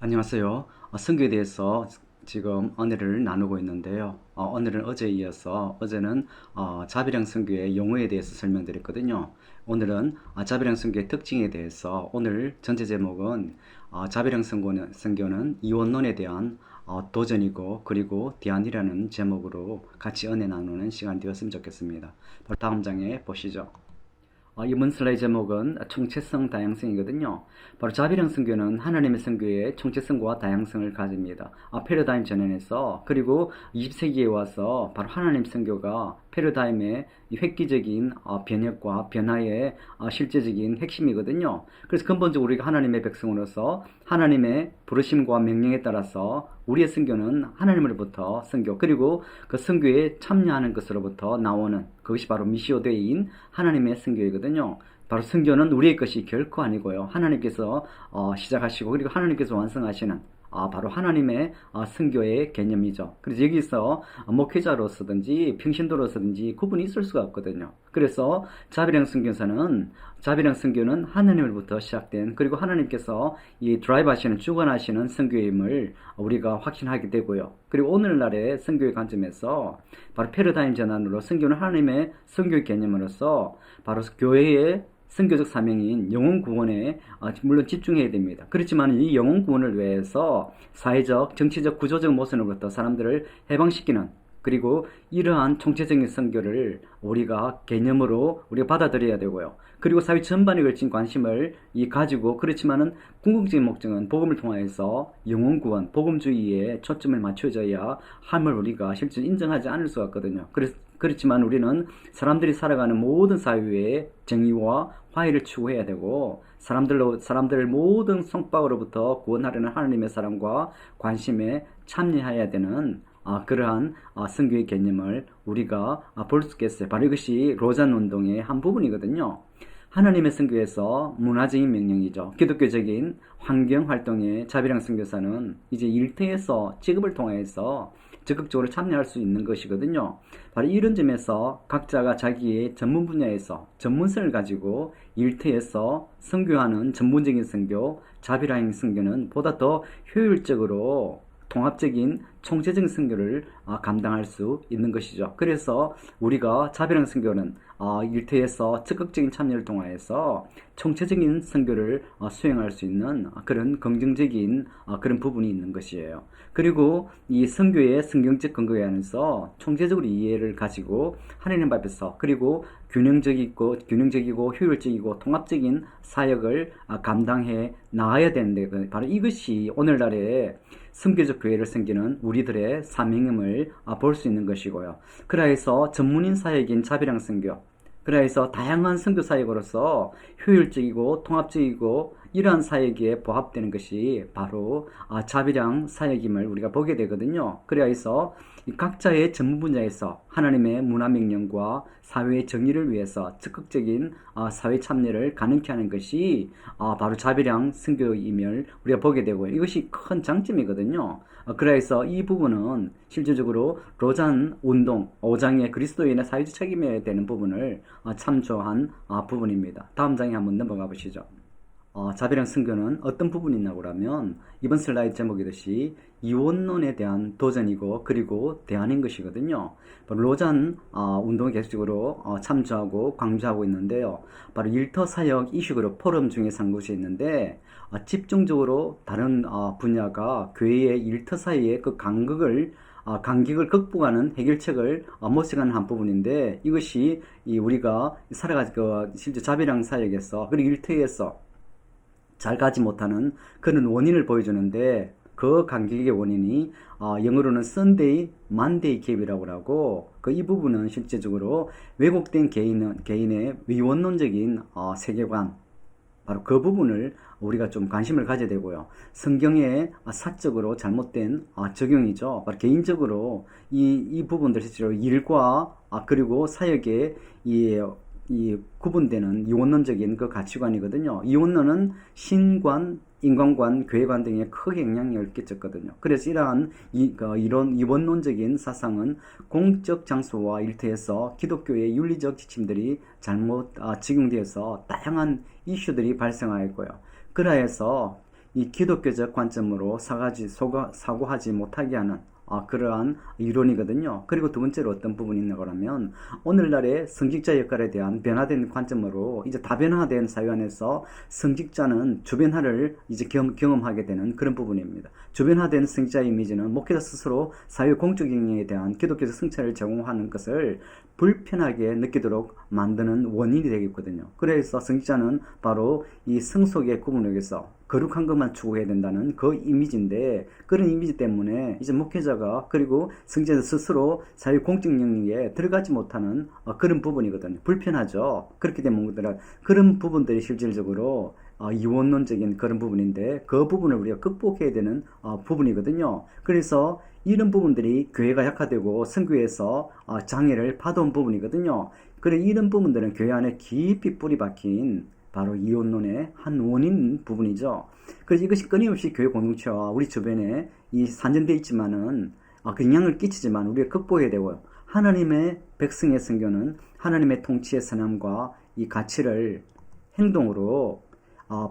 안녕하세요. 선교에 대해서 지금 은혜를 나누고 있는데요. 오늘은 어제에 이어서 어제는 자비령 선교의 용어에 대해서 설명드렸거든요. 오늘은 자비령 선교의 특징에 대해서 오늘 전체 제목은 자비령 선교는 이원론에 대한 도전이고 그리고 대안이라는 제목으로 같이 은혜 나누는 시간 되었으면 좋겠습니다. 다음 장에 보시죠. 이번 슬라이드 제목은 총체성 다양성이거든요. 바로 자비령 선교는 하나님의 선교의 총체성과 다양성을 가집니다. 패러다임 전환에서 그리고 20세기에 와서 바로 하나님 선교가 패러다임의 획기적인 변혁과 변화의 실제적인 핵심이거든요. 그래서 근본적으로 우리가 하나님의 백성으로서 하나님의 부르심과 명령에 따라서 우리의 선교는 하나님으로부터 선교 그리고 그 선교에 참여하는 것으로부터 나오는 그것이 바로 미시오 데이인 하나님의 선교이거든요. 바로 선교는 우리의 것이 결코 아니고요. 하나님께서 시작하시고 그리고 하나님께서 완성하시는 바로 하나님의 선교의 개념이죠. 그래서 여기서 목회자로서든지 평신도로서든지 구분이 있을 수가 없거든요. 그래서 자비령 선교는 하나님으로부터 시작된 그리고 하나님께서 이 드라이브 하시는 주관하시는 선교임을 우리가 확신하게 되고요. 그리고 오늘날의 선교의 관점에서 바로 패러다임 전환으로 선교는 하나님의 선교 개념으로서 바로 교회의 선교적 사명인 영혼 구원에 물론 집중해야 됩니다. 그렇지만 이 영혼 구원을 위해서 사회적, 정치적, 구조적 모순으로부터 사람들을 해방시키는 그리고 이러한 총체적인 선교를 우리가 개념으로 우리가 받아들여야 되고요. 그리고 사회 전반에 걸친 관심을 가지고 그렇지만은 궁극적인 목적은 복음을 통하여서 영혼 구원, 복음주의에 초점을 맞춰져야 함을 우리가 실제로 인정하지 않을 수가 없거든요. 그렇지만 우리는 사람들이 살아가는 모든 사회의 정의와 화해를 추구해야 되고 사람들을 모든 성박으로부터 구원하려는 하나님의 사랑과 관심에 참여해야 되는 그러한 선교의 개념을 우리가 볼 수 있겠어요. 바로 이것이 로잔 운동의 한 부분이거든요. 하나님의 선교에서 문화적인 명령이죠. 기독교적인 환경활동의 자비령 선교사는 이제 일터에서 직업을 통해서 적극적으로 참여할 수 있는 것이거든요. 바로 이런 점에서 각자가 자기의 전문 분야에서 전문성을 가지고 일터에서 선교하는 전문적인 선교, 자비령 선교는 보다 더 효율적으로 통합적인 총체적인 선교를 감당할 수 있는 것이죠. 그래서 우리가 자비령 선교는 일터에서 적극적인 참여를 통하여서 총체적인 선교를 수행할 수 있는 그런 긍정적인 그런 부분이 있는 것이에요. 그리고 이 선교의 성경적 근거에 안에서 총체적으로 이해를 가지고 하나님 앞에서 그리고 균형적이고 효율적이고 통합적인 사역을 감당해 나가야 되는데 바로 이것이 오늘날의 선교적 교회를 섬기는 우리들의 사명임을 볼 수 있는 것이고요. 그래서 전문인 사역인 자비령 선교, 그래서 다양한 선교 사역으로서 효율적이고 통합적이고 이러한 사역에 부합되는 것이 바로 자비령 사역임을 우리가 보게 되거든요. 그래서 각자의 전문 분야에서 하나님의 문화 명령과 사회의 정의를 위해서 적극적인 사회 참여를 가능케 하는 것이 바로 자비령 선교임을 우리가 보게 되고요. 이것이 큰 장점이거든요. 그래서 이 부분은 실질적으로 로잔 운동 5장의 그리스도인의 사회적 책임에 대한 부분을 참조한 부분입니다. 다음 장에 한번 넘어가 보시죠. 자비령 선교는 어떤 부분이 있냐고 하면 이번 슬라이드 제목이듯이 이원론에 대한 도전이고 그리고 대안인 것이거든요. 바로 로잔 운동을 계속적으로 참조하고 강조하고 있는데요. 바로 일터사역 이슈그룹 포럼 중에 한 곳이 있는데 집중적으로 다른 분야가 교회의 일터사이의 그 간격을 극복하는 해결책을 모색하는 한 부분인데 이것이 우리가 살아가지고 실제 자비령 사역에서 그리고 일터에서 잘 가지 못하는 그런 원인을 보여주는데 그 간격의 원인이 영어로는 Sunday, Monday 갭이라고 하고 이 부분은 실제적으로 왜곡된 개인의 위원론적인 세계관 바로 그 부분을 우리가 좀 관심을 가져야 되고요. 성경의 사적으로 잘못된 적용이죠. 바로 개인적으로 이 부분들 실제로 일과 그리고 사역의 이 구분되는 이원론적인 그 가치관이거든요. 이원론은 신관, 인간관, 교회관 등에 크게 영향력을 끼쳤거든요. 그래서 이러한 이런 이원론적인 사상은 공적 장소와 일터에서 기독교의 윤리적 지침들이 잘못 적용되어서 다양한 이슈들이 발생하였고요. 그래서 이 기독교적 관점으로 사고하지 못하게 하는 그러한 이론이거든요. 그리고 두 번째로 어떤 부분이 있는가 하면 오늘날의 성직자 역할에 대한 변화된 관점으로 이제 다변화된 사회 안에서 성직자는 주변화를 이제 경험하게 되는 그런 부분입니다. 주변화된 성직자 이미지는 목회자 스스로 사회 공적 영역에 대한 기독교적 성찰을 제공하는 것을 불편하게 느끼도록 만드는 원인이 되겠거든요. 그래서 성직자는 바로 이 성속의 구분을 위해서 거룩한 것만 추구해야 된다는 그 이미지인데, 그런 이미지 때문에 이제 목회자가 그리고 성직자 스스로 사회 공적 영역에 들어가지 못하는 그런 부분이거든요. 불편하죠. 그렇게 되면 그런 부분들이 실질적으로 이원론적인 그런 부분인데, 그 부분을 우리가 극복해야 되는 부분이거든요. 그래서 이런 부분들이 교회가 약화되고 선교에서 장애를 받아온 부분이거든요. 그래 이런 부분들은 교회 안에 깊이 뿌리 박힌 바로 이혼론의 한 원인 부분이죠. 그래서 이것이 끊임없이 교회 공동체와 우리 주변에 이 산전되어 있지만은 그 영향을 끼치지만 우리가 극복해야 되고요. 하나님의 백성의 선교는 하나님의 통치의 선함과 이 가치를 행동으로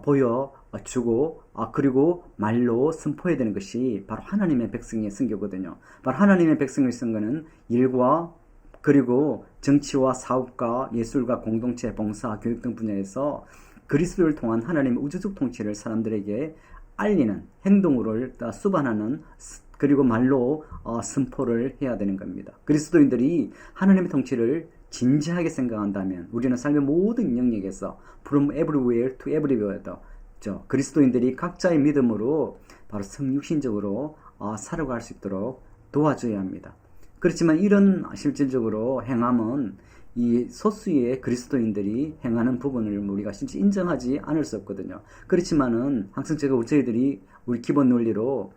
보여주고 그리고 말로 선포해야 되는 것이 바로 하나님의 백성의 선교거든요. 바로 하나님의 백성의 선교는 일과 그리고 정치와 사업과 예술과 공동체, 봉사, 교육 등 분야에서 그리스도를 통한 하나님의 우주적 통치를 사람들에게 알리는 행동으로 수반하는 그리고 말로 선포를 해야 되는 겁니다. 그리스도인들이 하나님의 통치를 진지하게 생각한다면 우리는 삶의 모든 영역에서 from everywhere to everywhere 그리스도인들이 각자의 믿음으로 바로 성육신적으로 살아갈 수 있도록 도와줘야 합니다. 그렇지만 이런 실질적으로 행함은 이 소수의 그리스도인들이 행하는 부분을 우리가 진짜 인정하지 않을 수 없거든요. 그렇지만은 항상 저희들이 우리 기본 논리로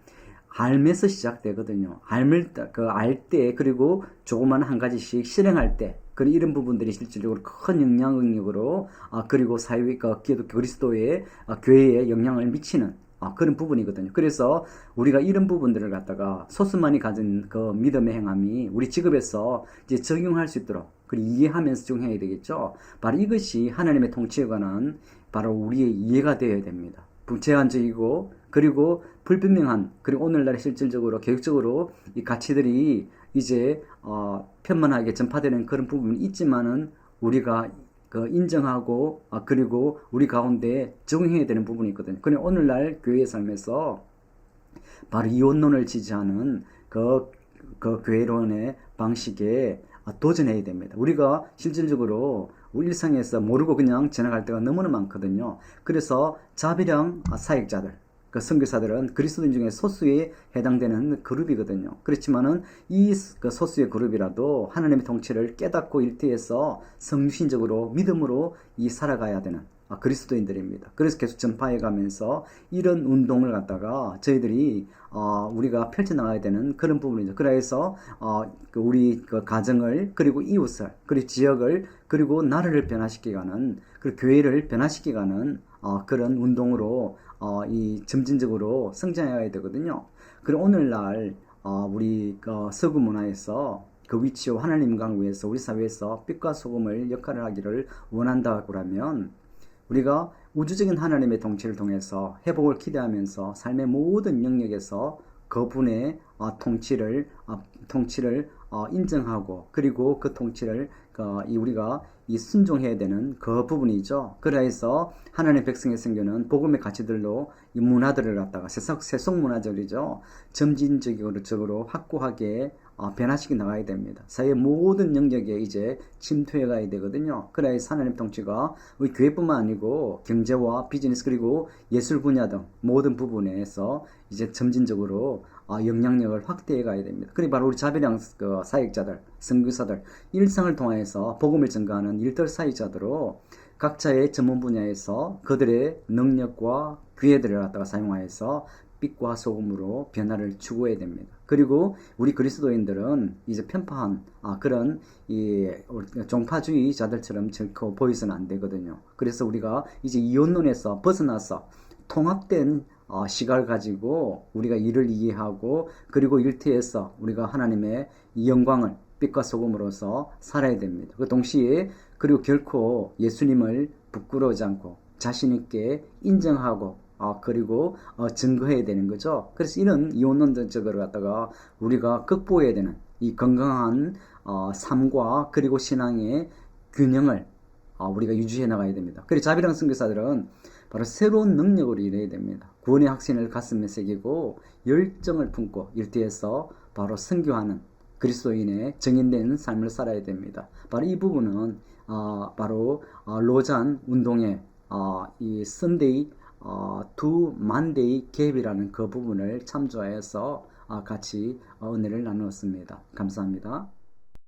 알면서 시작되거든요. 알 때, 그리고 조그만 한 가지씩 실행할 때, 그리고 이런 부분들이 실질적으로 큰 영향력으로, 그리고 그리스도의, 교회에 영향을 미치는, 그런 부분이거든요. 그래서 우리가 이런 부분들을 갖다가 소수만이 가진 그 믿음의 행함이 우리 직업에서 이제 적용할 수 있도록, 그리고 이해하면서 적용해야 되겠죠. 바로 이것이 하나님의 통치에 관한 바로 우리의 이해가 되어야 됩니다. 제한적이고 그리고 불분명한, 그리고 오늘날 실질적으로 교육적으로 이 가치들이 이제 편만하게 전파되는 그런 부분이 있지만은 우리가 인정하고 그리고 우리 가운데 적용해야 되는 부분이 있거든요. 그런데 오늘날 교회의 삶에서 바로 이혼론을 지지하는 그 교회론의 방식에 도전해야 됩니다. 우리가 실질적으로 우리 일상에서 모르고 그냥 지나갈 때가 너무나 많거든요. 그래서 자비령 사역자들, 그 선교사들은 그리스도인 중에 소수에 해당되는 그룹이거든요. 그렇지만은 이 소수의 그룹이라도 하나님의 통치를 깨닫고 일태에서 성신적으로 믿음으로 살아가야 되는 그리스도인들입니다. 그래서 계속 전파해 가면서 이런 운동을 갖다가 저희들이 우리가 펼쳐나가야 되는 그런 부분이죠. 그래서 우리 가정을, 그리고 이웃을, 그리고 지역을, 그리고 나라를 변화시키가는, 그리고 교회를 변화시키가는 그런 운동으로 점진적으로 성장해야 되거든요. 그리고 오늘날 우리 서구 문화에서 그 위치와 하나님 강구에서 우리 사회에서 빛과 소금을 역할을 하기를 원한다고 하면 우리가 우주적인 하나님의 통치를 통해서 회복을 기대하면서 삶의 모든 영역에서 그분의 통치를 인정하고, 그리고 그 통치를 우리가 순종해야 되는 그 부분이죠. 그래서 하나님의 백성의 선교는 복음의 가치들로 이 문화들을 갖다가 세속 문화적이죠. 점진적으로 확고하게 변화시켜 나가야 됩니다. 사회의 모든 영역에 이제 침투해 가야 되거든요. 그래서 하나님 통치가 우리 교회뿐만 아니고 경제와 비즈니스, 그리고 예술 분야 등 모든 부분에서 이제 점진적으로 영향력을 확대해 가야 됩니다. 그리고 바로 우리 자비령 사역자들, 선교사들, 일상을 통해서 복음을 전가하는 일들 사역자들로 각자의 전문 분야에서 그들의 능력과 기회들을 갖다가 사용하여서 빛과 소금으로 변화를 추구해야 됩니다. 그리고 우리 그리스도인들은 이제 편파한 그런 종파주의자들처럼 결코 보이서는 안 되거든요. 그래서 우리가 이제 이혼론에서 벗어나서 통합된 시각을 가지고 우리가 이를 이해하고, 그리고 일터에서 우리가 하나님의 영광을 빛과 소금으로서 살아야 됩니다. 그 동시에 그리고 결코 예수님을 부끄러워하지 않고 자신 있게 인정하고 그리고 증거해야 되는 거죠. 그래서 이런 이혼론적으로 갖다가 우리가 극복해야 되는 이 건강한 삶과 그리고 신앙의 균형을 우리가 유지해 나가야 됩니다. 그리고 자비랑 선교사들은 바로 새로운 능력으로 일해야 됩니다. 구원의 확신을 가슴에 새기고 열정을 품고 일터에서 바로 선교하는 그리스도인의 정인된 삶을 살아야 됩니다. 바로 이 부분은 바로 로잔 운동의 이 선데이 투 만데이 갭이라는 그 부분을 참조해서 같이 은혜를 나누었습니다. 감사합니다.